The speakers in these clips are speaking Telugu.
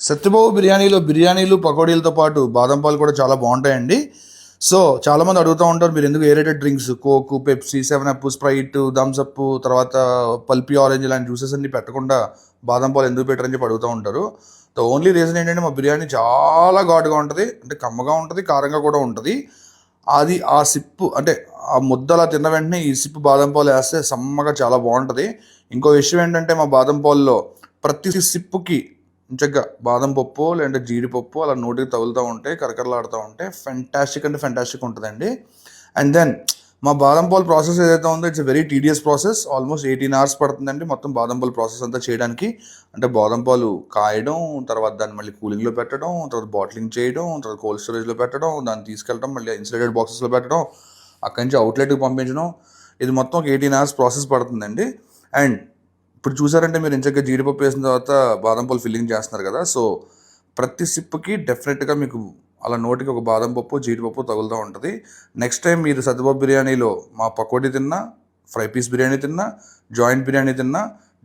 సత్యబాబు బిర్యానీలు పకోడీలతో పాటు బాదం పాలు కూడా చాలా బాగుంటాయండి. సో చాలామంది అడుగుతూ ఉంటారు, మీరు ఎందుకు aerated drinks Coke, Pepsi, 7 up, Sprite, Thums Up, తర్వాత పల్పీ ఆరెంజ్ ఇలాంటి జ్యూసెస్ అన్ని పెట్టకుండా బాదం పాలు ఎందుకు పెట్టరని చెప్పి అడుగుతూ ఉంటారు. ద ఓన్లీ రీజన్ ఏంటంటే మా బిర్యానీ చాలా ఘాటుగా ఉంటుంది, అంటే కమ్మగా ఉంటుంది, కారంగా కూడా ఉంటుంది. అది ఆ సిప్పు అంటే ఆ ముద్ద అలా తిన్న వెంటనే ఈ సిప్పు బాదం పాలు వేస్తే సమ్మగా చాలా బాగుంటుంది. ఇంకో విషయం ఏంటంటే మా బాదం పాలలో ప్రతి సిప్పుకి ఇంచగ్గా బాదం పప్పు లేదంటే జీడిపప్పు అలా నోటికి తగులుతూ ఉంటే కరకరలాడుతూ ఉంటే ఫెంటాస్టిక్ అంటే ఫెంటాస్టిక్ ఉంటుందండి. అండ్ దెన్ మా బాదం పాలు ప్రాసెస్ ఏదైతే ఉందో it's very tedious process. Almost 18 hours పడుతుందండి మొత్తం బాదం పాలు ప్రాసెస్ అంతా చేయడానికి. అంటే బాదం పాలు కాయడం, తర్వాత దాన్ని మళ్ళీ కూలింగ్లో పెట్టడం, తర్వాత బాటిలింగ్ చేయడం, తర్వాత కోల్డ్ స్టోరేజ్లో పెట్టడం, దాన్ని తీసుకెళ్ళడం, మళ్ళీ ఇన్సులేటెడ్ బాక్సెస్లో పెట్టడం, అక్కడి నుంచి అవుట్లెట్కి పంపించడం. ఇది మొత్తం ఒక 18 hours ప్రాసెస్ పడుతుందండి. అండ్ ఇప్పుడు చూసారంటే మీరు ఇంచక్క జీడిపప్పు వేసిన తర్వాత బాదం పాలు ఫిల్లింగ్ చేస్తున్నారు కదా. సో ప్రతి సిప్పుకి డెఫినెట్గా మీకు అలా నోటికి ఒక బాదం పప్పు, జీడిపప్పు తగులుతూ ఉంటుంది. నెక్స్ట్ టైం మీరు సత్యబాబు బిర్యానీలో మా పకోడీ తిన్నా, ఫ్రై పీస్ బిర్యానీ తిన్నా, జాయింట్ బిర్యానీ తిన్నా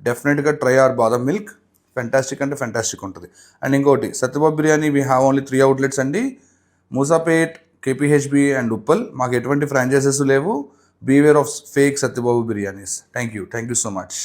డెఫినెట్గా ట్రై ఆర్ బాదం మిల్క్. ఫెంటాస్టిక్ అంటే ఫెంటాస్టిక్ ఉంటుంది. అండ్ ఇంకోటి, Satyababu biryani we have only 3 outlets అండి, మూసాపేట్, కేపీహెచ్బి అండ్ ఉప్పల్. మాకు ఎటువంటి ఫ్రాంచైజెస్ లేవు. Beware of fake Satyababu biryanis. Thank you so much.